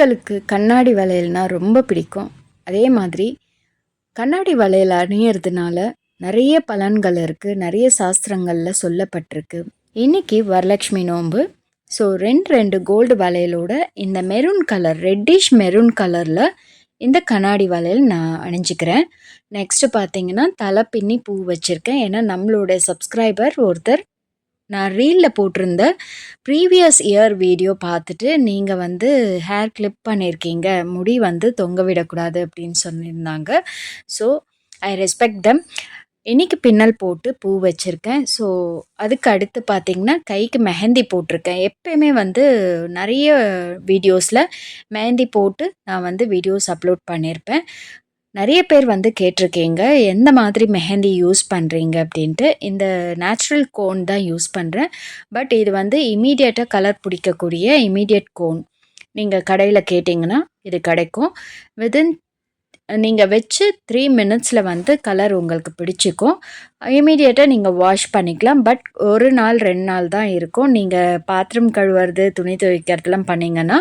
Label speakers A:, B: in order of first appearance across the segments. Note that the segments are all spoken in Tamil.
A: பெண்களுக்கு கண்ணாடி வளையல்னா ரொம்ப பிடிக்கும். அதே மாதிரி கண்ணாடி வளையல் அணியறதுனால நிறைய பலன்கள் இருக்குது, நிறைய சாஸ்திரங்களில் சொல்லப்பட்டிருக்கு. இன்னைக்கு வரலட்சுமி நோன்பு. ஸோ ரெண்டு கோல்டு வளையலோட இந்த மெரூன் கலர், ரெட்டிஷ் மெரூன் கலரில் இந்த கண்ணாடி வளையல் நான் அணிஞ்சிக்கிறேன். நெக்ஸ்ட்டு பார்த்தீங்கன்னா தலை பின்னி பூ வச்சுருக்கேன். ஏன்னா நம்மளோட சப்ஸ்கிரைபர் ஒருத்தர் நான் ரீலில் போட்டிருந்த ப்ரீவியஸ் இயர் வீடியோ பார்த்துட்டு நீங்கள் வந்து ஹேர் கிளிப் பண்ணியிருக்கீங்க, முடி வந்து தொங்க விடக்கூடாது அப்படின்னு சொல்லியிருந்தாங்க. ஸோ ஐ ரெஸ்பெக்ட் தம். இன்றைக்கி பின்னல் போட்டு பூ வச்சுருக்கேன். ஸோ அதுக்கு அடுத்து பார்த்திங்கன்னா கைக்கு மெஹந்தி போட்டிருக்கேன். எப்பயுமே வந்து நிறைய வீடியோஸில் மெஹந்தி போட்டு நான் வந்து வீடியோஸ் அப்லோட் பண்ணியிருப்பேன். நிறைய பேர் வந்து கேட்டிருக்கீங்க எந்த மாதிரி மெஹந்தி யூஸ் பண்ணுறீங்க அப்படின்ட்டு. இந்த நேச்சுரல் கோன் தான் யூஸ் பண்ணுறேன். பட் இது வந்து இமீடியட்டாக கலர் பிடிக்கக்கூடிய இமீடியட் கோன். நீங்கள் கடையில் கேட்டிங்கன்னா இது கிடைக்கும். வித்தின் நீங்கள் வச்சு 3 மினிட்ஸில் வந்து கலர் உங்களுக்கு பிடிச்சிக்கும். இமீடியட்டாக நீங்கள் வாஷ் பண்ணிக்கலாம். பட் ஒரு நாள் 2 நாள் தான் இருக்கும். நீங்கள் பாத்திரம் கழுவுறது, துணி துவைக்கிறதுலாம் பண்ணிங்கன்னா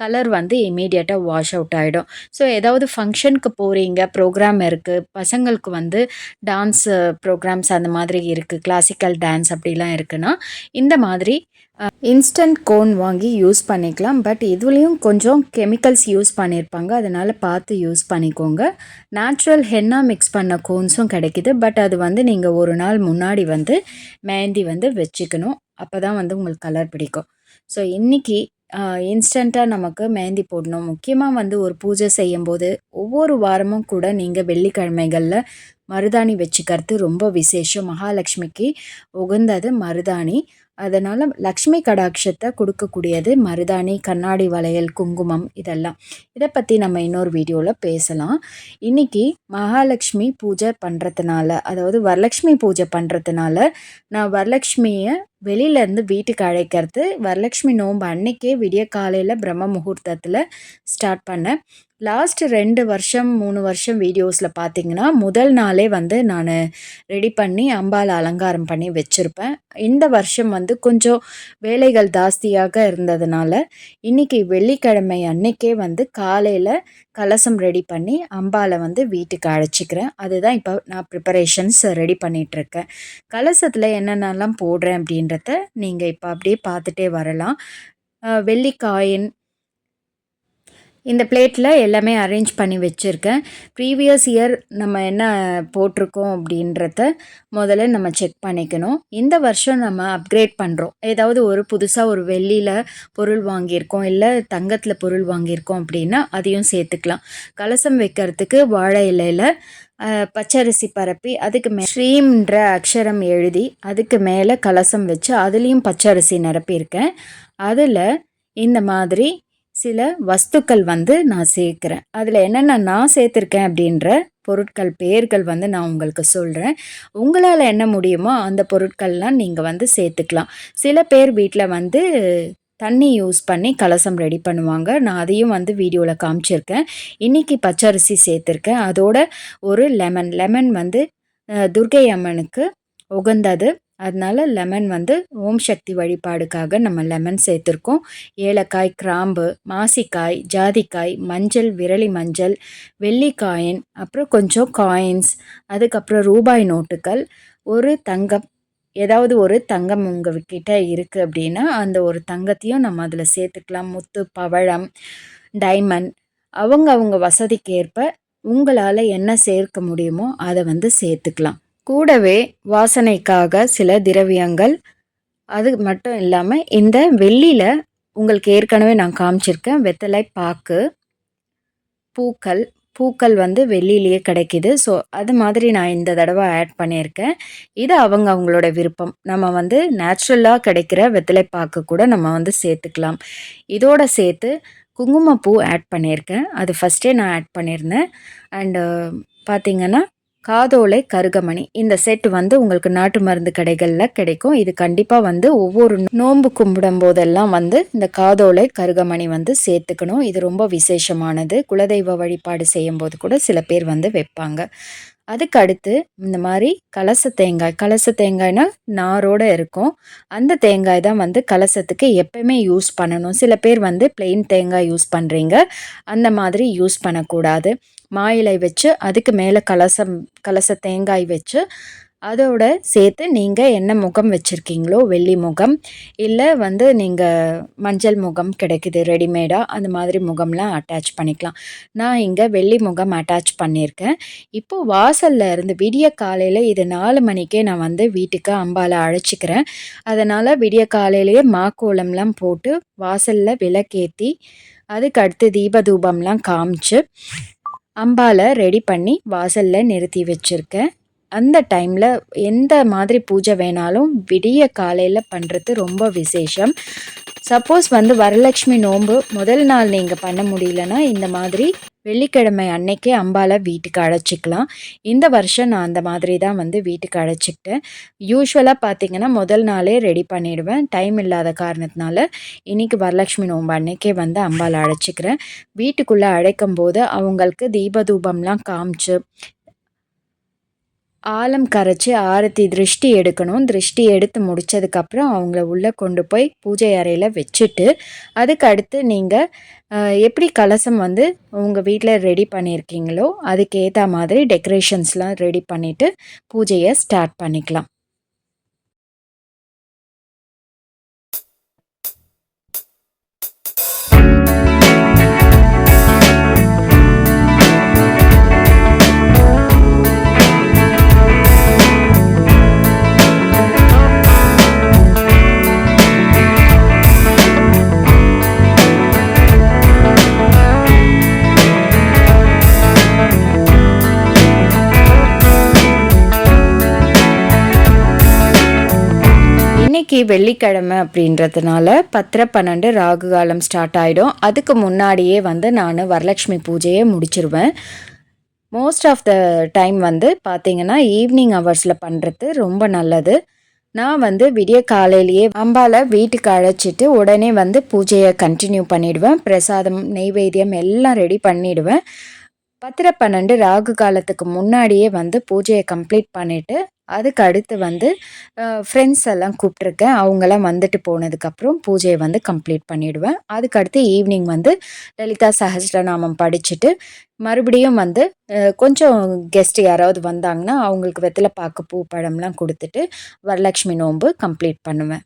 A: கலர் வந்து இமீடியட்டாக வாஷ் அவுட் ஆகிடும். ஸோ ஏதாவது ஃபங்க்ஷனுக்கு போகிறீங்க, ப்ரோக்ராம் இருக்குது, பசங்களுக்கு வந்து டான்ஸ் ப்ரோக்ராம்ஸ் அந்த மாதிரி இருக்குது, கிளாசிக்கல் டான்ஸ் அப்படிலாம் இருக்குன்னா இந்த மாதிரி இன்ஸ்டன்ட் கோன் வாங்கி யூஸ் பண்ணிக்கலாம். பட் இதுலேயும் கொஞ்சம் கெமிக்கல்ஸ் யூஸ் பண்ணியிருப்பாங்க, அதனால் பார்த்து யூஸ் பண்ணிக்கோங்க. நேச்சுரல் ஹென்னா மிக்ஸ் பண்ண கோன்ஸும் கிடைக்கிது. பட் அது வந்து நீங்கள் ஒரு நாள் முன்னாடி வந்து மெஹந்தி வந்து வச்சுக்கணும். அப்போ தான் வந்து உங்களுக்கு கலர் பிடிக்கும். ஸோ இன்றைக்கி இன்ஸ்டண்ட்டாக நமக்கு மெஹந்தி போடணும். முக்கியமாக வந்து ஒரு பூஜை செய்யும்போது ஒவ்வொரு வாரமும் கூட நீங்கள் வெள்ளிக்கிழமைகளில் மருதாணி வச்சுக்கிறது ரொம்ப விசேஷம். மகாலட்சுமிக்கு உகந்தது மருதாணி. அதனால் லக்ஷ்மி கடாட்சத்தை கொடுக்கக்கூடியது மருதாணி, கண்ணாடி வளையல், குங்குமம் இதெல்லாம். இதை பற்றி நம்ம இன்னொரு வீடியோவில் பேசலாம். இன்றைக்கி மகாலட்சுமி பூஜை பண்ணுறதுனால, அதாவது வரலட்சுமி பூஜை பண்ணுறதுனால நான் வரலட்சுமியை வெளியிலேருந்து வீட்டுக்கு அழைக்கிறது வரலட்சுமி நோன்பு அன்னைக்கே விடிய காலையில் பிரம்ம முகூர்த்தத்தில் ஸ்டார்ட் பண்ணேன். லாஸ்ட் 2 வருஷம் 3 வருஷம் வீடியோஸில் பார்த்திங்கன்னா முதல் நாளே வந்து நான் ரெடி பண்ணி அம்பாலை அலங்காரம் பண்ணி வச்சுருப்பேன். இந்த வருஷம் வந்து கொஞ்சம் வேலைகள் ஜாஸ்தியாக இருந்ததுனால இன்றைக்கி வெள்ளிக்கிழமை அன்னைக்கே வந்து காலையில் கலசம் ரெடி பண்ணி அம்பாலை வந்து வீட்டுக்கு அழைச்சிக்கிறேன். அதுதான் இப்போ நான் ப்ரிப்பரேஷன்ஸ் ரெடி பண்ணிகிட்ருக்கேன். கலசத்தில் என்னென்னலாம் போடுறேன் அப்படின்றத நீங்கள் இப்போ அப்படியே பார்த்துட்டே வரலாம். வெள்ளிக்காயின் இந்த பிளேட்டில் எல்லாமே அரேஞ்ச் பண்ணி வச்சுருக்கேன். ப்ரீவியஸ் இயர் நம்ம என்ன போட்டிருக்கோம் அப்படின்றத முதல்ல நம்ம செக் பண்ணிக்கணும். இந்த வருஷம் நம்ம அப்கிரேட் பண்ணுறோம். ஏதாவது ஒரு புதுசாக ஒரு வெள்ளியில் பொருள் வாங்கியிருக்கோம், இல்லை தங்கத்தில் பொருள் வாங்கியிருக்கோம் அப்படின்னா அதையும் சேர்த்துக்கலாம். கலசம் வைக்கிறதுக்கு வாழை இலையில் பச்சரிசி பரப்பி அதுக்கு ஸ்ரீம்ன்ற அக்ஷரம் எழுதி அதுக்கு மேலே கலசம் வச்சு அதுலேயும் பச்சரிசி நிரப்பியிருக்கேன். அதில் இந்த மாதிரி சில வஸ்துக்கள் வந்து நான் சேர்க்குறேன். அதில் என்னென்ன நான் சேர்த்துருக்கேன் அப்படின்ற பொருட்கள் பெயர்கள் வந்து நான் உங்களுக்கு சொல்கிறேன். உங்களால் என்ன முடியுமோ அந்த பொருட்கள்லாம் நீங்கள் வந்து சேர்த்துக்கலாம். சில பேர் வீட்டில் வந்து தண்ணி யூஸ் பண்ணி கலசம் ரெடி பண்ணுவாங்க. நான் அதையும் வந்து வீடியோவில் காமிச்சிருக்கேன். இன்றைக்கி பச்சரிசி சேர்த்துருக்கேன். அதோட ஒரு லெமன் வந்து துர்க்கை அம்மனுக்கு உகந்தது. அதனால் லெமன் வந்து ஓம் சக்தி வழிபாடுக்காக நம்ம லெமன் சேர்த்துருக்கோம். ஏலக்காய், கிராம்பு, மாசிக்காய், ஜாதிக்காய், மஞ்சள், விரலி மஞ்சள், வெள்ளிக்காயின், அப்புறம் கொஞ்சம் காயின்ஸ், அதுக்கப்புறம் ரூபாய் நோட்டுகள், ஒரு தங்கம், ஏதாவது ஒரு தங்கம் உங்ககிட்ட இருக்குது அப்படின்னா அந்த ஒரு தங்கத்தையும் நம்ம அதில் சேர்த்துக்கலாம். முத்து, பவழம், டைமண்ட், அவங்க வசதிக்கேற்ப உங்களால் என்ன சேர்க்க முடியுமோ அதை வந்து சேர்த்துக்கலாம். கூடவே வாசனைக்காக சில திரவியங்கள். அது மட்டும் இல்லாமல் இந்த வெள்ளியில் உங்களுக்கு ஏற்கனவே நான் காமிச்சிருக்கேன் வெத்தலை பாக்கு, பூக்கள் வந்து வெள்ளியிலேயே கிடைக்கிது. ஸோ அது மாதிரி நான் இந்த தடவை ஆட் பண்ணியிருக்கேன். இது அவங்களோட விருப்பம். நம்ம வந்து நேச்சுரலாக கிடைக்கிற வெத்தலை பாக்கு கூட நம்ம வந்து சேர்த்துக்கலாம். இதோட சேர்த்து குங்குமப்பூ ஆட் பண்ணியிருக்கேன். அது ஃபஸ்ட்டே நான் ஆட் பண்ணியிருந்தேன். அண்டு பார்த்திங்கன்னா காதோலை கருகமணி, இந்த செட் வந்து உங்களுக்கு நாட்டு மருந்து கடைகளில் கிடைக்கும். இது கண்டிப்பாக வந்து ஒவ்வொரு நோன்பு கும்பிடும் போதெல்லாம் வந்து இந்த காதோலை கருகமணி வந்து சேர்த்துக்கணும். இது ரொம்ப விசேஷமானது. குலதெய்வ வழிபாடு செய்யும் போது கூட சில பேர் வந்து வைப்பாங்க. அதுக்கு அடுத்து இந்த மாதிரி கலச தேங்காய்னா நாரோட இருக்கும். அந்த தேங்காய் தான் வந்து கலசத்துக்கு எப்பயுமே யூஸ் பண்ணணும். சில பேர் வந்து பிளெயின் தேங்காய் யூஸ் பண்ணுறீங்க, அந்த மாதிரி யூஸ் பண்ணக்கூடாது. மாயிலை வச்சு அதுக்கு மேலே கலச தேங்காய் வச்சு அதோட சேர்த்து நீங்கள் என்ன முகம் வச்சுருக்கீங்களோ, வெள்ளி முகம் இல்லை வந்து நீங்கள் மஞ்சள் முகம் கிடைக்குது ரெடிமேடாக, அந்த மாதிரி முகம்லாம் அட்டாச் பண்ணிக்கலாம். நான் இங்கே வெள்ளி முகம் அட்டாச் பண்ணியிருக்கேன். இப்போது வாசலில் இருந்து விடிய காலையில் இது 4 மணிக்கே நான் வந்து வீட்டுக்கு அம்பாலை அழைச்சிக்கிறேன். அதனால் விடிய காலையிலேயே மாக்கோலம்லாம் போட்டு வாசலில் விளக்கேற்றி அதுக்கு அடுத்து தீபதூபம்லாம் காமிச்சு அம்பாலை ரெடி பண்ணி வாசலில் நிறுத்தி வச்சுருக்கேன். அந்த டைமில் எந்த மாதிரி பூஜை வேணாலும் விடிய காலையில் பண்ணுறது ரொம்ப விசேஷம். சப்போஸ் வந்து வரலட்சுமி நோன்பு முதல் நாள் நீங்கள் பண்ண முடியலன்னா இந்த மாதிரி வெள்ளிக்கிழமை அன்னைக்கே அம்பாலை வீட்டுக்கு அழைச்சிக்கலாம். இந்த வருஷம் நான் அந்த மாதிரி தான் வந்து வீட்டுக்கு அழைச்சிக்கிட்டேன். யூஸ்வலாக பார்த்திங்கன்னா முதல் நாளே ரெடி பண்ணிவிடுவேன். டைம் இல்லாத காரணத்தினால இன்றைக்கி வரலட்சுமி நோன்பு அன்னைக்கே வந்து அம்பாலை அழைச்சிக்கிறேன். வீட்டுக்குள்ளே அழைக்கும் போது அவங்களுக்கு தீபதூபம்லாம் காமிச்சு ஆலம் கரைச்சி ஆரத்தி திருஷ்டி எடுக்கணும். திருஷ்டி எடுத்து முடித்ததுக்கப்புறம் அவங்கள உள்ளே கொண்டு போய் பூஜை அறையில் வச்சுட்டு அதுக்கு அடுத்து நீங்கள் எப்படி கலசம் வந்து உங்கள் வீட்டில் ரெடி பண்ணியிருக்கீங்களோ அதுக்கேற்ற மாதிரி டெக்கரேஷன்ஸ்லாம் ரெடி பண்ணிவிட்டு பூஜையை ஸ்டார்ட் பண்ணிக்கலாம். இன்றைக்கி வெள்ளிக்கிழமை அப்படின்றதுனால 10:12 ராகு காலம் ஸ்டார்ட் ஆகிடும். அதுக்கு முன்னாடியே வந்து நான் வரலட்சுமி பூஜையை முடிச்சிருவேன். மோஸ்ட் ஆஃப் த டைம் வந்து பார்த்திங்கன்னா ஈவினிங் ஹவர்ஸில் பண்ணுறது ரொம்ப நல்லது. நான் வந்து விடிய காலையிலேயே அம்பாலை வீட்டுக்கு அழைச்சிட்டு உடனே வந்து பூஜையை கண்டினியூ பண்ணிவிடுவேன். பிரசாதம் நெய்வேத்தியம் எல்லாம் ரெடி பண்ணிவிடுவேன். 10:12 ராகு காலத்துக்கு முன்னாடியே வந்து பூஜையை கம்ப்ளீட் பண்ணிவிட்டு அதுக்கு அடுத்து வந்து ஃப்ரெண்ட்ஸ் எல்லாம் கூப்பிட்ருக்கேன். அவங்கெல்லாம் வந்துட்டு போனதுக்கப்புறம் பூஜையை வந்து கம்ப்ளீட் பண்ணிவிடுவேன். அதுக்கடுத்து ஈவினிங் வந்து லலிதா சஹஸ்ரநாமம் படிச்சுட்டு மறுபடியும் வந்து கொஞ்சம் கெஸ்ட் யாராவது வந்தாங்கன்னா அவங்களுக்கு வெத்தலை பாக்கு பூ பழம்லாம் கொடுத்துட்டு வரலட்சுமி நோன்பு கம்ப்ளீட் பண்ணுவேன்.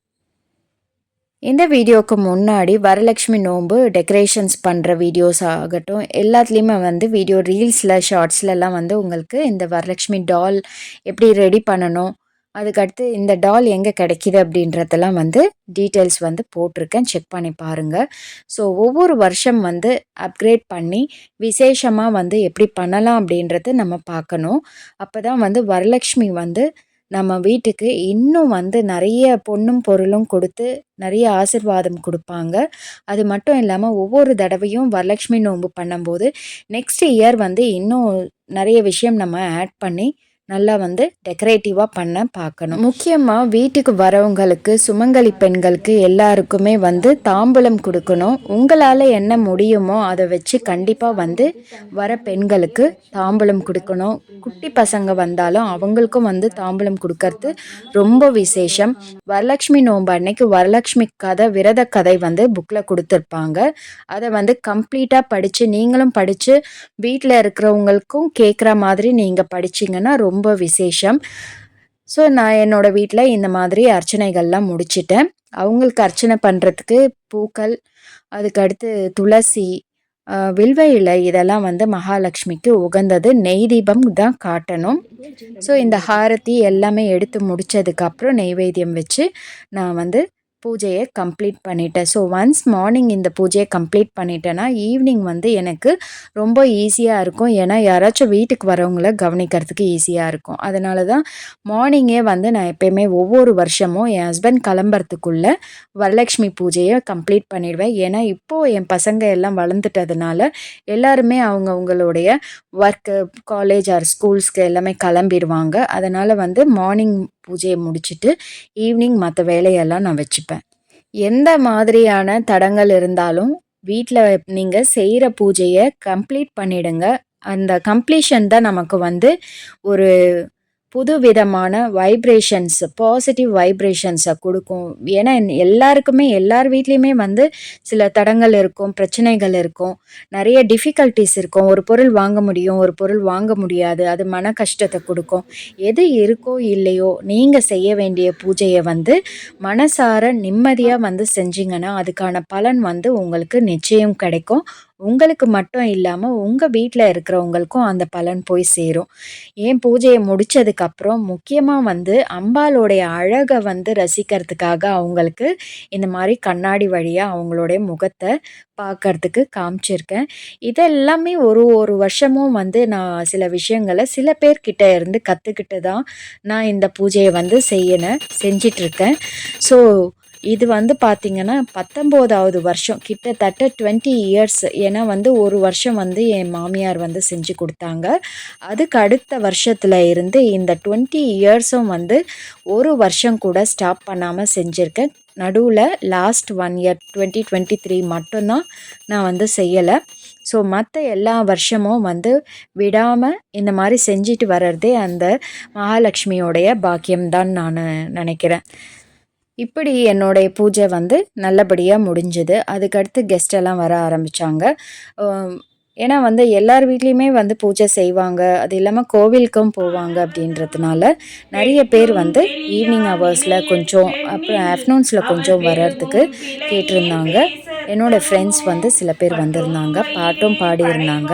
A: இந்த வீடியோவுக்கு முன்னாடி வரலட்சுமி நோன்பு டெக்கரேஷன்ஸ் பண்ணுற வீடியோஸ் ஆகட்டும் எல்லாத்துலேயுமே வந்து வீடியோ ரீல்ஸில் ஷார்ட்ஸ்லலாம் வந்து உங்களுக்கு இந்த வரலட்சுமி டால் எப்படி ரெடி பண்ணணும், அதுக்கடுத்து இந்த டால் எங்கே கிடைக்கிது அப்படின்றதெல்லாம் வந்து டீட்டெயில்ஸ் வந்து போட்டிருக்கேன், செக் பண்ணி பாருங்கள். ஸோ ஒவ்வொரு வருஷம் வந்து அப்கிரேட் பண்ணி விசேஷமாக வந்து எப்படி பண்ணலாம் அப்படின்றது நம்ம பார்க்கணும். அப்போ தான் வந்து வரலட்சுமி வந்து நம்ம வீட்டுக்கு இன்னும் வந்து நிறைய பொன்னும் பொருளும் கொடுத்து நிறைய ஆசிர்வாதம் கொடுப்பாங்க. அது மட்டும் இல்லாமல் ஒவ்வொரு தடவையும் வரலட்சுமி நோன்பு பண்ணும்போது நெக்ஸ்ட் இயர் வந்து இன்னும் நிறைய விஷயம் நம்ம ஆட் பண்ணி நல்லா வந்து டெக்கரேட்டிவாக பண்ண பார்க்கணும். முக்கியமாக வீட்டுக்கு வரவங்களுக்கு சுமங்கலி பெண்களுக்கு எல்லாருக்குமே வந்து தாம்பூலம் கொடுக்கணும். உங்களால் என்ன முடியுமோ அதை வச்சு கண்டிப்பாக வந்து வர பெண்களுக்கு தாம்பூலம் கொடுக்கணும். குட்டி பசங்க வந்தாலும் அவங்களுக்கும் வந்து தாம்பூலம் கொடுக்கறது ரொம்ப விசேஷம். வரலட்சுமி நோன்பு அன்னைக்கு வரலட்சுமி கதை விரத கதை வந்து புக்கில் கொடுத்துருப்பாங்க. அதை வந்து கம்ப்ளீட்டாக படித்து நீங்களும் படித்து வீட்டில் இருக்கிறவங்களுக்கும் கேட்குற மாதிரி நீங்கள் படிச்சிங்கன்னா ரொம்ப விசேஷம். ஸோ நான் என்னோடய வீட்டில் இந்த மாதிரி அர்ச்சனைகள்லாம் முடிச்சிட்டேன். அவங்களுக்கு அர்ச்சனை பண்ணுறதுக்கு பூக்கள், அதுக்கடுத்து துளசி, வில்வ இலை இதெல்லாம் வந்து மகாலட்சுமிக்கு உகந்தது. நெய் தீபம் தான் காட்டணும். ஸோ இந்த ஹாரத்தி எல்லாமே எடுத்து முடித்ததுக்கப்புறம் நெய்வேத்தியம் வச்சு நான் வந்து பூஜையை கம்ப்ளீட் பண்ணிட்டேன். ஸோ ஒன்ஸ் மார்னிங் இந்த பூஜையை கம்ப்ளீட் பண்ணிட்டேன்னா ஈவினிங் வந்து எனக்கு ரொம்ப ஈஸியாக இருக்கும். ஏன்னா யாராச்சும் வீட்டுக்கு வரவங்கள கவனிக்கிறதுக்கு ஈஸியாக இருக்கும். அதனால தான் மார்னிங்கே வந்து நான் எப்போயுமே ஒவ்வொரு வருஷமும் என் ஹஸ்பண்ட் கிளம்புறதுக்குள்ளே வரலட்சுமி பூஜையை கம்ப்ளீட் பண்ணிடுவேன். ஏன்னா இப்போது என் பசங்க எல்லாம் வளர்ந்துட்டதுனால எல்லாருமே அவங்களுடைய ஒர்க்கு, காலேஜ் ஆர் ஸ்கூல்ஸ்க்கு எல்லாமே கிளம்பிடுவாங்க. அதனால் வந்து மார்னிங் பூஜையை முடிச்சுட்டு ஈவினிங் மற்ற வேலையெல்லாம் நான் வச்சுப்பேன். எந்த மாதிரியான தடங்கள் இருந்தாலும் வீட்டில் நீங்கள் செய்கிற பூஜையை கம்ப்ளீட் பண்ணிடுங்க. அந்த கம்ப்ளீஷன் தான் நமக்கு வந்து ஒரு புது விதமான வைப்ரேஷன்ஸ், பாசிட்டிவ் வைப்ரேஷன்ஸை கொடுக்கும். ஏன்னா எல்லாருக்குமே எல்லார் வீட்லேயுமே வந்து சில தடங்கள் இருக்கும், பிரச்சனைகள் இருக்கும், நிறைய டிஃபிகல்ட்டிஸ் இருக்கும். ஒரு பொருள் வாங்க முடியும், ஒரு பொருள் வாங்க முடியாது. அது மன கஷ்டத்தை கொடுக்கும். எது இருக்கோ இல்லையோ நீங்கள் செய்ய வேண்டிய பூஜையை வந்து மனசார நிம்மதியாக வந்து செஞ்சிங்கன்னா அதுக்கான பலன் வந்து உங்களுக்கு நிச்சயம் கிடைக்கும். உங்களுக்கு மட்டும் இல்லாமல் உங்கள் வீட்டில் இருக்கிறவங்களுக்கும் அந்த பலன் போய் சேரும். ஏன் பூஜையை முடித்ததுக்கப்புறம் முக்கியமாக வந்து அம்பாலோடைய அழகை வந்து ரசிக்கிறதுக்காக அவங்களுக்கு இந்த மாதிரி கண்ணாடி வழியாக அவங்களுடைய முகத்தை பார்க்கறதுக்கு காமிச்சிருக்கேன். இதெல்லாமே ஒரு ஒரு வருஷமும் வந்து நான் சில விஷயங்களை சில பேர்கிட்ட இருந்து கற்றுக்கிட்டு தான் நான் இந்த பூஜையை வந்து செஞ்சிட்ருக்கேன். ஸோ இது வந்து பார்த்திங்கன்னா 19வது வருஷம், கிட்டத்தட்ட 20 இயர்ஸ். ஏன்னா வந்து ஒரு வருஷம் வந்து என் மாமியார் வந்து செஞ்சு கொடுத்தாங்க. அதுக்கு அடுத்த வருஷத்தில் இருந்து இந்த 20 இயர்ஸும் வந்து ஒரு வருஷம் கூட ஸ்டாப் பண்ணாமல் செஞ்சுருக்கேன். நடுவில் லாஸ்ட் 1 இயர் 2023 மட்டும்தான் நான் வந்து செய்யலை. ஸோ மற்ற எல்லா வருஷமும் வந்து விடாமல் இந்த மாதிரி செஞ்சுட்டு வர்றதே அந்த மகாலட்சுமியோடைய பாக்கியம்தான் நான் நினைக்கிறேன். இப்படி என்னுடைய பூஜை வந்து நல்லபடியாக முடிஞ்சுது. அதுக்கடுத்து கெஸ்டெல்லாம் வர ஆரம்பித்தாங்க. ஏன்னா வந்து எல்லார் வீட்லேயுமே வந்து பூஜை செய்வாங்க, அது இல்லாமல் கோவிலுக்கும் போவாங்க. அப்படின்றதுனால நிறைய பேர் வந்து ஈவினிங் ஹவர்ஸில் கொஞ்சம், அப்புறம் ஆஃப்டர்நூன்ஸில் கொஞ்சம் வர்றதுக்கு கேட்டிருந்தாங்க. என்னோடய ஃப்ரெண்ட்ஸ் வந்து சில பேர் வந்திருந்தாங்க, பாட்டும் பாடியிருந்தாங்க.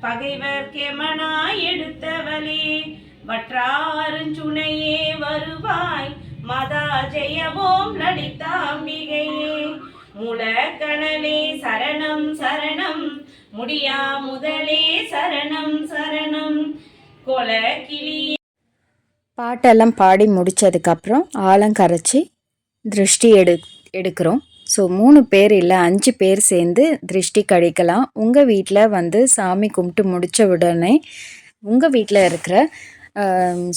B: பகைவர்க்கெமனாய் எடுத்தவளே வற்றாருஞ்சுனையே வருவாய் மதா ஜெயவோம் லலிதாம்பிகையே மூலக்கணலே சரணம் சரணம் முடியா முதலே சரணம் சரணம் கொலக்கிளியே.
A: பாட்டெல்லாம் பாடி முடித்ததுக்கப்புறம் ஆலங்கரைச்சி திருஷ்டி எடுக்கிறோம். ஸோ 3 பேர் இல்லை 5 பேர் சேர்ந்து திருஷ்டி கழிக்கலாம். உங்கள் வீட்டில் வந்து சாமி கும்பிட்டு முடித்த உடனே உங்கள் வீட்டில் இருக்கிற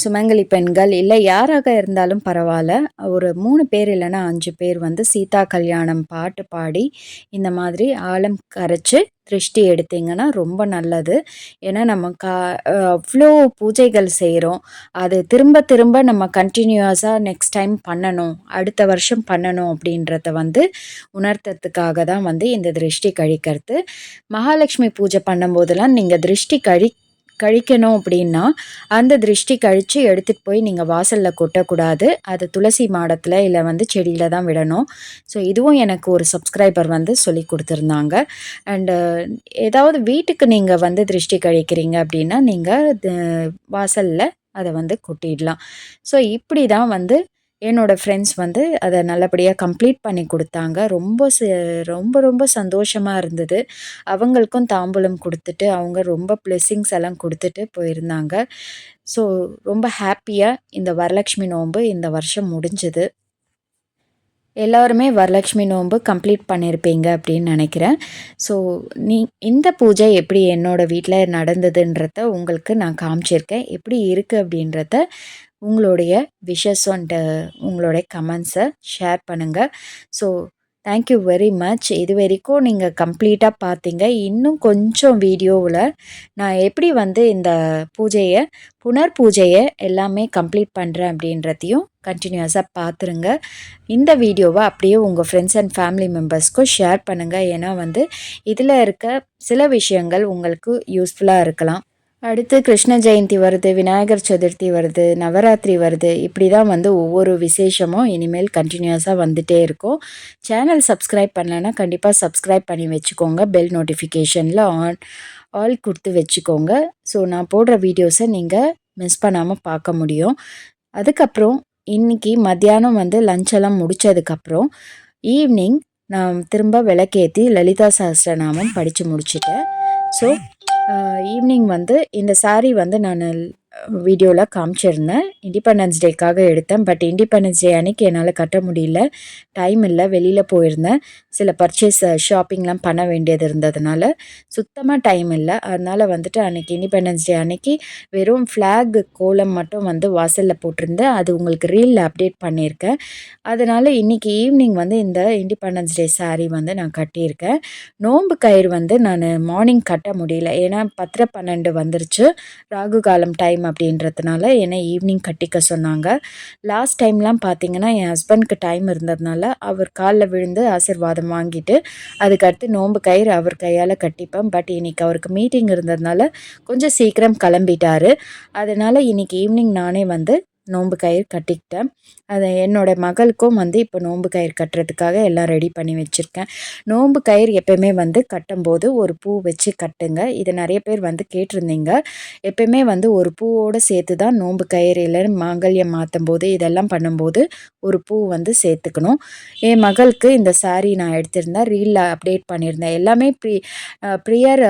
A: சுமங்கலி பெண்கள் இல்லை யாராக இருந்தாலும் பரவாயில்ல, ஒரு 3 பேர் இல்லைன்னா 5 பேர் வந்து சீதா கல்யாணம் பாட்டு பாடி இந்த மாதிரி ஆலம் கரைச்சி திருஷ்டி எடுத்திங்கன்னா ரொம்ப நல்லது. ஏன்னா நம்ம அவ்வளோ பூஜைகள் செய்கிறோம், அது திரும்ப திரும்ப நம்ம கண்டினியூஸாக நெக்ஸ்ட் டைம் பண்ணணும், அடுத்த வருஷம் பண்ணணும் அப்படின்றத வந்து உணர்த்துறதுக்காக தான் வந்து இந்த திருஷ்டி கழிக்கிறது. மகாலட்சுமி பூஜை பண்ணும்போதெல்லாம் நீங்கள் திருஷ்டி கழிக்கணும் அப்படின்னா அந்த திருஷ்டி கழித்து எடுத்துகிட்டு போய் நீங்கள் வாசலில் கொட்டக்கூடாது. அது துளசி மாடத்தில் இல்லை வந்து செடியில் தான் விடணும். ஸோ இதுவும் எனக்கு ஒரு சப்ஸ்கிரைபர் வந்து சொல்லி கொடுத்துருந்தாங்க. அண்டு ஏதாவது வீட்டுக்கு நீங்கள் வந்து திருஷ்டி கழிக்கிறீங்க அப்படின்னா நீங்கள் வாசலில் அதை வந்து கொட்டிடலாம். ஸோ இப்படி தான் வந்து என்னோடய ஃப்ரெண்ட்ஸ் வந்து அதை நல்லபடியாக கம்ப்ளீட் பண்ணி கொடுத்தாங்க. ரொம்ப ரொம்ப சந்தோஷமாக இருந்தது. அவங்களுக்கும் தாம்பூலம் கொடுத்துட்டு அவங்க ரொம்ப பிளெஸ்ஸிங்ஸ் எல்லாம் கொடுத்துட்டு போயிருந்தாங்க. ஸோ ரொம்ப ஹாப்பியாக இந்த வரலட்சுமி நோன்பு இந்த வருஷம் முடிஞ்சுது. எல்லோருமே வரலட்சுமி நோன்பு கம்ப்ளீட் பண்ணியிருப்பீங்க அப்படின்னு நினைக்கிறேன். ஸோ இந்த பூஜை எப்படி என்னோடய வீட்டில் நடந்ததுன்றத உங்களுக்கு நான் காமிச்சிருக்கேன். எப்படி இருக்குது அப்படின்றத உங்களுடைய விஷஸ் அண்ட் உங்களுடைய கமெண்ட்ஸை ஷேர் பண்ணுங்கள். So thank you very much. இது வரைக்கும் நீங்கள் கம்ப்ளீட்டாக பார்த்தீங்க. இன்னும் கொஞ்சம் வீடியோவில் நான் எப்படி வந்து இந்த புனர் பூஜையை எல்லாமே கம்ப்ளீட் பண்ணுறேன் அப்படின்றதையும் கண்டினியூஸாக பார்த்துருங்க. இந்த வீடியோவை அப்படியே உங்கள் ஃப்ரெண்ட்ஸ் அண்ட் ஃபேமிலி மெம்பர்ஸ்க்கும் ஷேர் பண்ணுங்கள். ஏன்னா வந்து இதில் இருக்க சில விஷயங்கள் உங்களுக்கு யூஸ்ஃபுல்லாக இருக்கலாம். அடுத்து கிருஷ்ண ஜெயந்தி வருது, விநாயகர் சதுர்த்தி வருது, நவராத்திரி வருது. இப்படி தான் வந்து ஒவ்வொரு விசேஷமும் இனிமேல் கண்டினியூஸாக வந்துகிட்டே இருக்கும். சேனல் சப்ஸ்கிரைப் பண்ணலைன்னா கண்டிப்பாக சப்ஸ்கிரைப் பண்ணி வச்சுக்கோங்க. பெல் நோட்டிஃபிகேஷனில் ஆல் கொடுத்து வச்சுக்கோங்க. ஸோ நான் போடுற வீடியோஸை நீங்கள் மிஸ் பண்ணாமல் பார்க்க முடியும். அதுக்கப்புறம் இன்றைக்கி மத்தியானம் வந்து லஞ்செல்லாம் முடித்ததுக்கப்புறம் ஈவினிங் நான் திரும்ப விளக்கேற்றி லலிதா சஹஸ்ரநாமம் படித்து முடிச்சிட்டேன். ஸோ ஈவினிங் வந்து இந்த சாரீ வந்து நான் வீடியோவில் காமிச்சிருந்தேன். இண்டிபெண்டன்ஸ் டேக்காக எடுத்தேன். பட் இண்டிபெண்டன்ஸ் டே அன்றைக்கி என்னால் கட்ட முடியல, டைம் இல்லை, வெளியில் போயிருந்தேன். சில பர்ச்சேஸ் ஷாப்பிங்லாம் பண்ண வேண்டியது இருந்ததுனால சுத்தமாக டைம் இல்லை. அதனால் வந்துட்டு அன்றைக்கி இண்டிபெண்டன்ஸ் டே அன்றைக்கி வெறும் ஃப்ளாக் கோலம் மட்டும் வந்து வாசலில் போட்டிருந்தேன். அது உங்களுக்கு ரீலில் அப்டேட் பண்ணியிருக்கேன். அதனால் இன்றைக்கி ஈவினிங் வந்து இந்த இண்டிபெண்டன்ஸ் டே சாரீ வந்து நான் கட்டியிருக்கேன். நோன்பு கயிறு வந்து நான் மார்னிங் கட்ட முடியல, ஏன்னா 10:12 வந்துருச்சு, ராகு காலம் டைம் அப்படின்றதுனால என்னை ஈவினிங் கட்டிக்க சொன்னாங்க. லாஸ்ட் டைம்லாம் பார்த்திங்கன்னா என் ஹஸ்பண்ட்க்கு டைம் இருந்ததுனால அவர் காலில் விழுந்து ஆசீர்வாதம் வாங்கிட்டு அதுக்கடுத்து நோன்பு கயிறு அவர் கையால் கட்டிப்பேன். பட் இன்றைக்கி அவருக்கு மீட்டிங் இருந்ததுனால கொஞ்சம் சீக்கிரம் கிளம்பிட்டார். அதனால் இன்றைக்கி ஈவினிங் நானே வந்து நோன்பு கயிறு கட்டிக்கிட்டேன். அதை என்னோடய மகளுக்கும் வந்து இப்போ நோன்பு கயிறு கட்டுறதுக்காக எல்லாம் ரெடி பண்ணி வச்சுருக்கேன். நோன்பு கயிறு எப்போயுமே வந்து கட்டும்போது ஒரு பூ வச்சு கட்டுங்க. இதை நிறைய பேர் வந்து கேட்டிருந்தீங்க. எப்போயுமே வந்து ஒரு பூவோடு சேர்த்து தான் நோன்பு கயிறு இல்லை மாங்கல்யம் மாற்றும் போது இதெல்லாம் பண்ணும்போது ஒரு பூ வந்து சேர்த்துக்கணும். என் மகளுக்கு இந்த சாரீ நான் எடுத்திருந்தேன், ரீலில் அப்டேட் பண்ணியிருந்தேன். எல்லாமே ப்ரியர்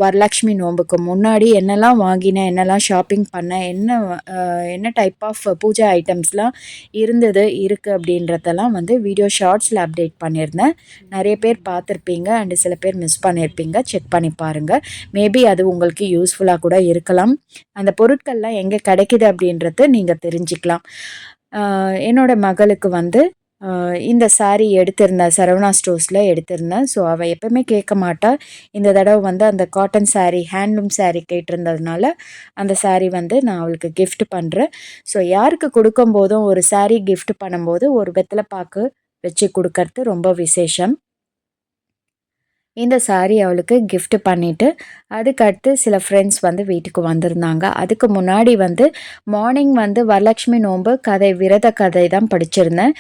A: வரலக்ஷ்மி நோன்புக்கு முன்னாடி என்னெல்லாம் வாங்கினேன், என்னெல்லாம் ஷாப்பிங் பண்ணேன், என்ன டைப் ஆஃப் பூஜை ஐட்டம்ஸ்லாம் இருக்குது அப்படின்றதெல்லாம் வந்து வீடியோ ஷார்ட்ஸில் அப்டேட் பண்ணியிருந்தேன். நிறைய பேர் பார்த்துருப்பீங்க அண்டு சில பேர் மிஸ் பண்ணியிருப்பீங்க. செக் பண்ணி பாருங்கள். மேபி அது உங்களுக்கு யூஸ்ஃபுல்லாக கூட இருக்கலாம். அந்த பொருட்கள்லாம் எங்கே கிடைக்குது அப்படின்றது நீங்கள் தெரிஞ்சுக்கலாம். என்னோடய மகளுக்கு வந்து இந்த சாரீ எடுத்திருந்தேன், சரவணா ஸ்டோர்ஸில் எடுத்திருந்தேன். ஸோ அவள் எப்போவுமே கேட்க மாட்டா. இந்த தடவை வந்து அந்த காட்டன் சாரீ, ஹேண்ட்லூம் சாரீ கேட்டிருந்ததுனால அந்த சாரீ வந்து நான் அவளுக்கு கிஃப்ட் பண்ணுறேன். ஸோ யாருக்கு கொடுக்கும்போதும் ஒரு சாரீ கிஃப்ட் பண்ணும்போது ஒரு வெத்தலை பாக்கு வச்சு கொடுக்கறது ரொம்ப விசேஷம். இந்த சாரீ அவளுக்கு கிஃப்ட் பண்ணிவிட்டு அதுக்கடுத்து சில ஃப்ரெண்ட்ஸ் வந்து வீட்டுக்கு வந்திருந்தாங்க. அதுக்கு முன்னாடி வந்து மார்னிங் வந்து வரலட்சுமி நோன்பு கதை, விரத கதை தான் படிச்சிருந்தேன்.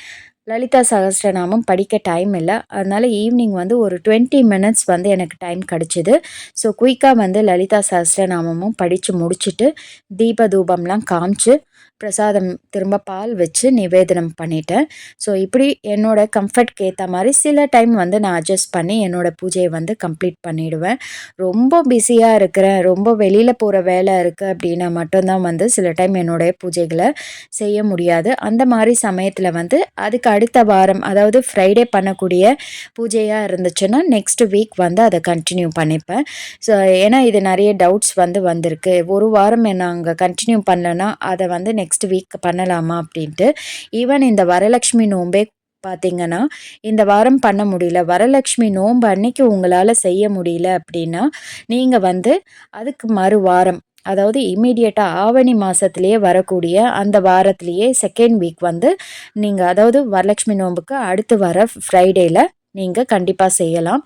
A: லலிதா சகஸ்ரநாமம் படிக்க டைம் இல்லை, அதனால் ஈவினிங் வந்து ஒரு 20 மினிட்ஸ் வந்து எனக்கு டைம் கிடச்சிது. ஸோ குயிக்காக வந்து லலிதா சகஸ்ரநாமமும் படித்து முடிச்சுட்டு தீப தூபம்லாம் காமிச்சு பிரசாதம் திரும்ப பால் வச்சு நிவேதனம் பண்ணிட்டேன். ஸோ இப்படி என்னோடய கம்ஃபர்ட்க்கு ஏற்ற மாதிரி சில டைம் வந்து நான் அட்ஜஸ்ட் பண்ணி என்னோடய பூஜையை வந்து கம்ப்ளீட் பண்ணிவிடுவேன். ரொம்ப பிஸியாக இருக்கிறேன், ரொம்ப வெளியில் போகிற வேலை இருக்குது அப்படின்னா மட்டும்தான் வந்து சில டைம் என்னுடைய பூஜைகளை செய்ய முடியாது. அந்த மாதிரி சமயத்தில் வந்து அதுக்கு அடுத்த வாரம், அதாவது ஃப்ரைடே பண்ணக்கூடிய பூஜையாக இருந்துச்சுன்னா நெக்ஸ்ட் வீக் வந்து அதை கண்டினியூ பண்ணிப்பேன். ஸோ ஏன்னா இது நிறைய டவுட்ஸ் வந்து வந்திருக்கு, ஒரு வாரம் நாங்கள் கண்டினியூ பண்ணலன்னா அதை வந்து நெக்ஸ்ட் வீக் பண்ணலாமா அப்படின்ட்டு. ஈவன் இந்த வரலட்சுமி நோன்பே பார்த்திங்கன்னா இந்த வாரம் பண்ண முடியல, வரலட்சுமி நோன்பு அன்னைக்கு உங்களால் செய்ய முடியல அப்படின்னா நீங்கள் வந்து அதுக்கு மறு வாரம், அதாவது இமீடியட்டாக ஆவணி மாதத்துலேயே வரக்கூடிய அந்த வாரத்துலேயே செகண்ட் வீக் வந்து நீங்கள், அதாவது வரலட்சுமி நோன்புக்கு அடுத்து வர ஃப்ரைடேயில் நீங்கள் கண்டிப்பாக செய்யலாம்.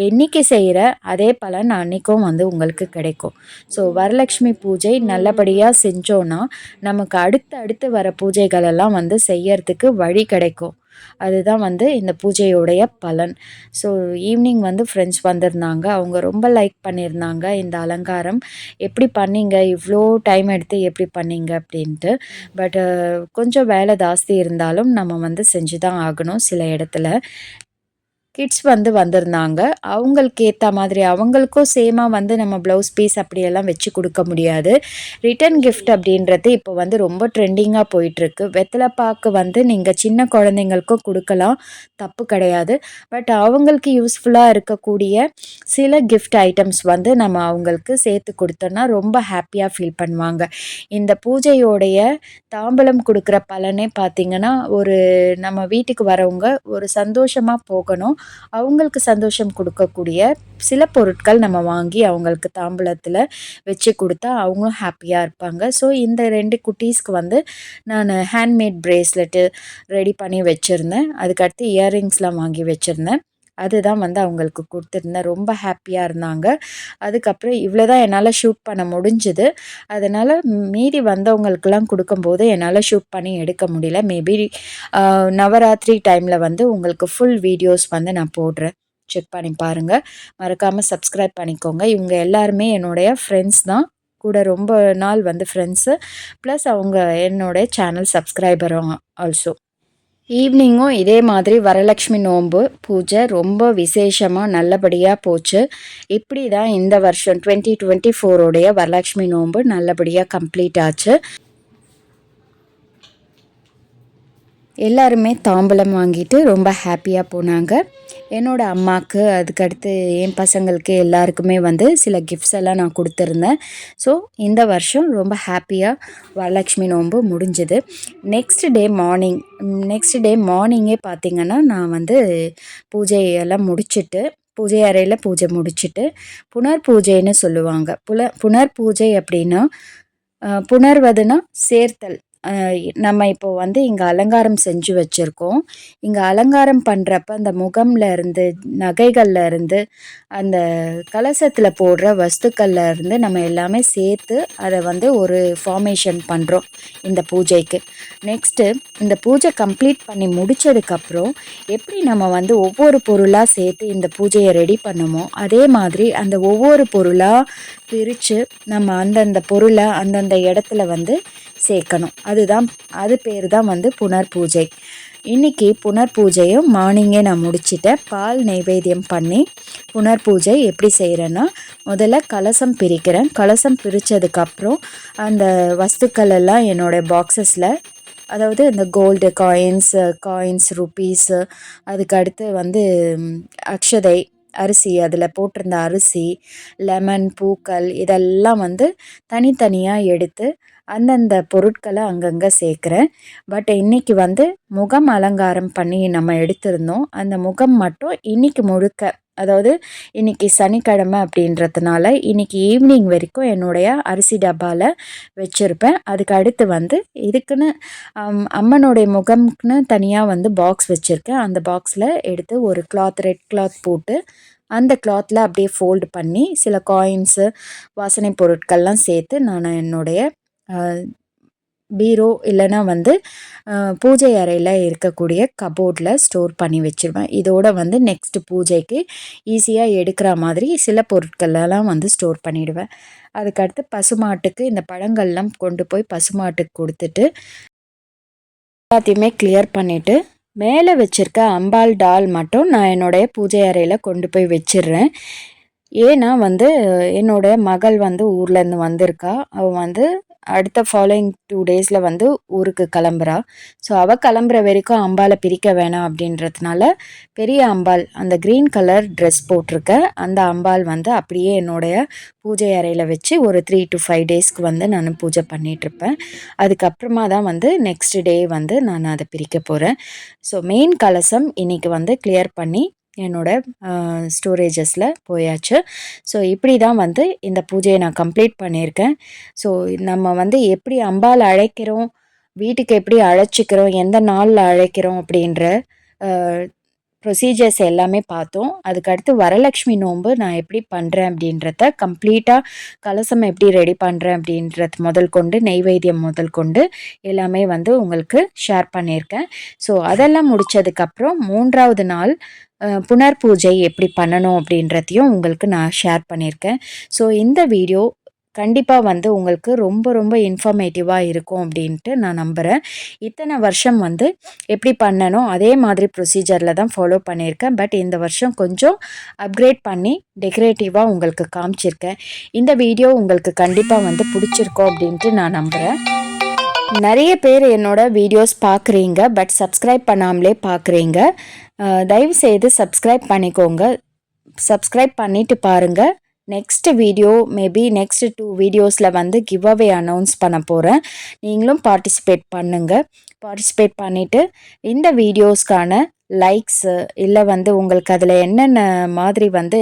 A: என்றைக்கு செய்கிற அதே பலன் அன்றைக்கும் வந்து உங்களுக்கு கிடைக்கும். ஸோ வரலட்சுமி பூஜை நல்லபடியாக செஞ்சோன்னா நமக்கு அடுத்து வர பூஜைகளெல்லாம் வந்து செய்யறதுக்கு வழி கிடைக்கும். அதுதான் வந்து இந்த பூஜையோடைய பலன். ஸோ ஈவினிங் வந்து ஃப்ரெண்ட்ஸ் வந்திருந்தாங்க, அவங்க ரொம்ப லைக் பண்ணியிருந்தாங்க இந்த அலங்காரம். எப்படி பண்ணீங்க, இவ்வளோ டைம் எடுத்து எப்படி பண்ணீங்க அப்படின்ட்டு. பட்டு கொஞ்சம் வேலை ஜாஸ்தி இருந்தாலும் நம்ம வந்து செஞ்சு தான் ஆகணும். சில இடத்துல கிட்ஸ் வந்து வந்திருந்தாங்க, அவங்களுக்கு ஏற்ற மாதிரி அவங்களுக்கும் சேமாக வந்து நம்ம ப்ளவுஸ் பீஸ் அப்படியெல்லாம் வச்சு கொடுக்க முடியாது. ரிட்டன் கிஃப்ட் அப்படின்றது இப்போ வந்து ரொம்ப ட்ரெண்டிங்காக போயிட்டுருக்கு. வெத்தலை பாக்கு வந்து நீங்கள் சின்ன குழந்தைங்களுக்கும் கொடுக்கலாம், தப்பு கிடையாது. பட் அவங்களுக்கு யூஸ்ஃபுல்லாக இருக்கக்கூடிய சில கிஃப்ட் ஐட்டம்ஸ் வந்து நம்ம அவங்களுக்கு சேர்த்து கொடுத்தோன்னா ரொம்ப ஹாப்பியாக ஃபீல் பண்ணுவாங்க. இந்த பூஜையோடைய தாம்பலம் கொடுக்குற பலனே பார்த்திங்கன்னா, ஒரு நம்ம வீட்டுக்கு வரவங்க ஒரு சந்தோஷமாக போகணும், அவங்களுக்கு சந்தோஷம் கொடுக்கக்கூடிய சில பொருட்கள் நம்ம வாங்கி அவங்களுக்கு தாம்பூலத்தில் வச்சு கொடுத்தா அவங்களும் ஹாப்பியாக இருப்பாங்க. ஸோ இந்த 2 குட்டீஸ்க்கு வந்து நான் ஹேண்ட்மேட் ப்ரேஸ்லெட்டு ரெடி பண்ணி வச்சுருந்தேன். அதுக்கடுத்து இயர்ரிங்ஸ்லாம் வாங்கி வச்சுருந்தேன். அதுதான் வந்து அவங்களுக்கு கொடுத்துருந்தேன். ரொம்ப ஹாப்பியாக இருந்தாங்க. அதுக்கப்புறம் இவ்வளோ தான் என்னால் ஷூட் பண்ண முடிஞ்சுது. அதனால் மீதி வந்தவங்களுக்கெல்லாம் கொடுக்கும்போது என்னால் ஷூட் பண்ணி எடுக்க முடியல. மேபி நவராத்திரி டைமில் வந்து உங்களுக்கு ஃபுல் வீடியோஸ் வந்து நான் போடுறேன், செக் பண்ணி பாருங்கள். மறக்காமல் சப்ஸ்கிரைப் பண்ணிக்கோங்க. இவங்க எல்லாருமே என்னுடைய ஃப்ரெண்ட்ஸ் தான், கூட ரொம்ப நாள் வந்து ஃப்ரெண்ட்ஸு, ப்ளஸ் அவங்க என்னுடைய சேனல் சப்ஸ்கிரைபரும் ஆல்சோ. ஈவினிங்கும் இதே மாதிரி வரலட்சுமி நோன்பு பூஜை ரொம்ப விசேஷமாக நல்லபடியாக போச்சு. இப்படி தான் இந்த வருஷம் 2024 வரலட்சுமி நோன்பு நல்லபடியாக கம்ப்ளீட் ஆச்சு. எல்லாருமே தாம்பூலம் வாங்கிட்டு ரொம்ப ஹாப்பியாக போனாங்க. என்னோடய அம்மாவுக்கு, அதுக்கடுத்து என் பசங்களுக்கு எல்லாருக்குமே வந்து சில கிஃப்ட்ஸ் எல்லாம் நான் கொடுத்துருந்தேன். ஸோ இந்த வருஷம் ரொம்ப ஹாப்பியாக வரலட்சுமி நோன்பு முடிஞ்சுது. நெக்ஸ்ட் டே மார்னிங்கே பார்த்திங்கன்னா நான் வந்து பூஜையெல்லாம் முடிச்சுட்டு, பூஜை அறையில் பூஜை முடிச்சுட்டு புனர் பூஜைன்னு சொல்லுவாங்க. புனர் பூஜை அப்படின்னா புணர்வதுனா சேர்த்தல். நம்ம இப்போ வந்து இங்கே அலங்காரம் செஞ்சு வச்சுருக்கோம். இங்கே அலங்காரம் பண்ணுறப்ப அந்த முகம்ல இருந்து, நகைகள்ல இருந்து, அந்த கலசத்தில் போடுற வஸ்துக்கள்ல இருந்து நம்ம எல்லாமே சேர்த்து அதை வந்து ஒரு ஃபார்மேஷன் பண்ணுறோம் இந்த பூஜைக்கு. நெக்ஸ்ட்டு இந்த பூஜை கம்ப்ளீட் பண்ணி முடித்ததுக்கப்புறம் எப்படி நம்ம வந்து ஒவ்வொரு பொருளாக சேர்த்து இந்த பூஜையை ரெடி பண்ணுமோ, அதே மாதிரி அந்த ஒவ்வொரு பொருளாக பிரித்து நம்ம அந்தந்த பொருளை அந்தந்த இடத்துல வந்து சேர்க்கணும். அது பேர் தான் வந்து புனர் பூஜை. இன்றைக்கி புனர் பூஜையும் மார்னிங்கே நான் முடிச்சிட்டேன். பால் நைவேத்தியம் பண்ணி புனர் பூஜை எப்படி செய்கிறேன்னா, முதல்ல கலசம் பிரிக்கிறேன். கலசம் பிரித்ததுக்கப்புறம் அந்த வஸ்துக்கள் எல்லாம் என்னோடய பாக்ஸஸில், அதாவது இந்த கோல்டு காயின்ஸ் ருப்பீஸு, அதுக்கு அடுத்து வந்து அக்ஷதை, அரிசி, அதில் போட்டிருந்த அரிசி, லெமன், பூக்கள் இதெல்லாம் வந்து தனித்தனியாக எடுத்து அந்தந்த பொருட்களை அங்கங்கே சேர்க்குறேன். பட் இன்றைக்கி வந்து முகம் அலங்காரம் பண்ணி நம்ம எடுத்திருந்தோம். அந்த முகம் மட்டும் இன்றைக்கி முழுக்க, அதாவது இன்றைக்கி சனிக்கிழமை அப்படின்றதுனால இன்றைக்கி ஈவினிங் வரைக்கும் என்னுடைய அரிசி டப்பாவில் வச்சுருப்பேன். அதுக்கு அடுத்து வந்து இதுக்குன்னு அம்மனுடைய முகம்க்குன்னு தனியாக வந்து பாக்ஸ் வச்சுருக்கேன். அந்த பாக்ஸில் எடுத்து ஒரு ரெட் கிளாத் போட்டு அந்த கிளாத்தில் அப்படியே ஃபோல்டு பண்ணி சில காயின்ஸு, வாசனை பொருட்கள்லாம் சேர்த்து நான் என்னுடைய பீரோ இல்லைனா வந்து பூஜை அறையில் இருக்கக்கூடிய கபோர்டில் ஸ்டோர் பண்ணி வச்சுருவேன். இதோடு வந்து நெக்ஸ்ட்டு பூஜைக்கு ஈஸியாக எடுக்கிற மாதிரி சில பொருட்களெல்லாம் வந்து ஸ்டோர் பண்ணிவிடுவேன். அதுக்கடுத்து பசுமாட்டுக்கு இந்த பழங்கள்லாம் கொண்டு போய் பசுமாட்டுக்கு கொடுத்துட்டு எல்லாத்தையுமே கிளியர் பண்ணிவிட்டு மேலே வச்சுருக்க அம்பாள் டால் மட்டும் நான் என்னுடைய பூஜை அறையில் கொண்டு போய் வச்சிடுறேன். ஏன்னா வந்து என்னோடய மகள் வந்து ஊர்லேருந்து வந்திருக்கா. அவள் வந்து அடுத்த ஃபாலோயிங் 2 டேஸில் வந்து ஊருக்கு கிளம்புறா. ஸோ அவள் கிளம்புற வரைக்கும் அம்பாலை பிரிக்க வேணாம் அப்படின்றதுனால பெரிய அம்பாள், அந்த க்ரீன் கலர் ட்ரெஸ் போட்டிருக்க அந்த அம்பாள் வந்து அப்படியே என்னுடைய பூஜை அறையில் வச்சு ஒரு 3 to 5 டேஸ்க்கு வந்து நான் பூஜை பண்ணிகிட்ருப்பேன். அதுக்கப்புறமா தான் வந்து நெக்ஸ்ட் டே வந்து நான் அதை பிரிக்க போகிறேன். ஸோ மெயின் கலசம் இன்றைக்கி வந்து கிளியர் பண்ணி என்னோடய ஸ்டோரேஜஸில் போயாச்சு. ஸோ இப்படி தான் வந்து இந்த பூஜையை நான் கம்ப்ளீட் பண்ணியிருக்கேன். ஸோ நம்ம வந்து எப்படி அம்பாள் அழைக்கிறோம், வீட்டுக்கு எப்படி அழைச்சிக்கிறோம், எந்த நாளில் அழைக்கிறோம் அப்படின்ற ப்ரொசீஜர்ஸ் எல்லாமே பார்த்தோம். அதுக்கடுத்து வரலட்சுமி நோன்பு நான் எப்படி பண்ணுறேன் அப்படின்றத கம்ப்ளீட்டாக, கலசம் எப்படி ரெடி பண்ணுறேன் அப்படின்றது முதல் கொண்டு, நெய்வேத்தியம் முதல் கொண்டு எல்லாமே வந்து உங்களுக்கு ஷேர் பண்ணியிருக்கேன். ஸோ அதெல்லாம் முடித்ததுக்கப்புறம் 3வது நாள் புனர் பூஜை எப்படி பண்ணணும் அப்படின்றதையும் உங்களுக்கு நான் ஷேர் பண்ணியிருக்கேன். ஸோ இந்த வீடியோ கண்டிப்பாக வந்து உங்களுக்கு ரொம்ப ரொம்ப இன்ஃபர்மேட்டிவாக இருக்கும் அப்படின்ட்டு நான் நம்புகிறேன். இத்தனை வருஷம் வந்து எப்படி பண்ணணும் அதே மாதிரி ப்ரொசீஜரில் தான் ஃபாலோ பண்ணியிருக்கேன். பட் இந்த வருஷம் கொஞ்சம் அப்கிரேட் பண்ணி டெக்கரேட்டிவாக உங்களுக்கு காமிச்சிருக்கேன். இந்த வீடியோ உங்களுக்கு கண்டிப்பாக வந்து பிடிச்சிருக்கோம் அப்படின்ட்டு நான் நம்புகிறேன். நிறைய பேர் என்னோட வீடியோஸ் பார்க்குறீங்க, பட் சப்ஸ்கிரைப் பண்ணாமலே பார்க்குறீங்க. தயவுசெய்து சப்ஸ்கிரைப் பண்ணிக்கோங்க. சப்ஸ்கிரைப் பண்ணிவிட்டு பாருங்கள். நெக்ஸ்ட் வீடியோ மேபி நெக்ஸ்ட் 2 வீடியோஸில் வந்து கிவ் அவே அனௌன்ஸ் பண்ண போகிறேன். நீங்களும் பார்ட்டிசிபேட் பண்ணுங்கள். பார்ட்டிசிபேட் பண்ணிவிட்டு இந்த வீடியோஸ்க்கான லைக்ஸு இல்லை வந்து உங்களுக்கு அதில் என்னென்ன மாதிரி வந்து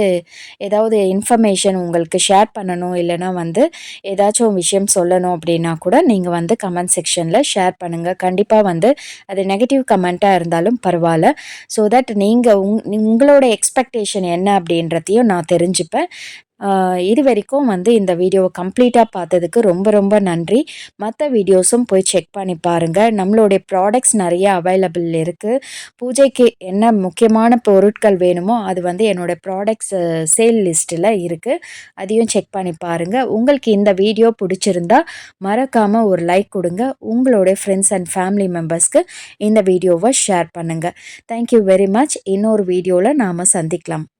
A: ஏதாவது இன்ஃபர்மேஷன் உங்களுக்கு ஷேர் பண்ணணும், இல்லைனா வந்து ஏதாச்சும் விஷயம் சொல்லணும் அப்படின்னா கூட நீங்கள் வந்து கமெண்ட் செக்ஷனில் ஷேர் பண்ணுங்கள். கண்டிப்பாக வந்து அது நெகட்டிவ் கமெண்ட்டாக இருந்தாலும் பரவாயில்ல. ஸோ தட் நீங்கள் உங்களோட எக்ஸ்பெக்டேஷன் என்ன அப்படின்றதையும் நான் தெரிஞ்சுப்பேன். இது வரைக்கும் இந்த வீடியோவை கம்ப்ளீட்டாக பார்த்ததுக்கு ரொம்ப ரொம்ப நன்றி. மற்ற வீடியோஸும் போய் செக் பண்ணி பாருங்கள். நம்மளுடைய ப்ராடக்ட்ஸ் நிறைய அவைலபிள் இருக்குது. பூஜைக்கு என்ன முக்கியமான பொருட்கள் வேணுமோ அது என்னோடய ப்ராடக்ட்ஸ் சேல் லிஸ்ட்டில் இருக்குது. அதையும் செக் பண்ணி பாருங்கள். உங்களுக்கு இந்த வீடியோ பிடிச்சிருந்தா மறக்காமல் ஒரு லைக் கொடுங்க. உங்களுடைய ஃப்ரெண்ட்ஸ் அண்ட் ஃபேமிலி மெம்பர்ஸ்க்கு இந்த வீடியோவை ஷேர் பண்ணுங்கள். Thank you very much. இன்னொரு வீடியோவில் நாம் சந்திக்கலாம்.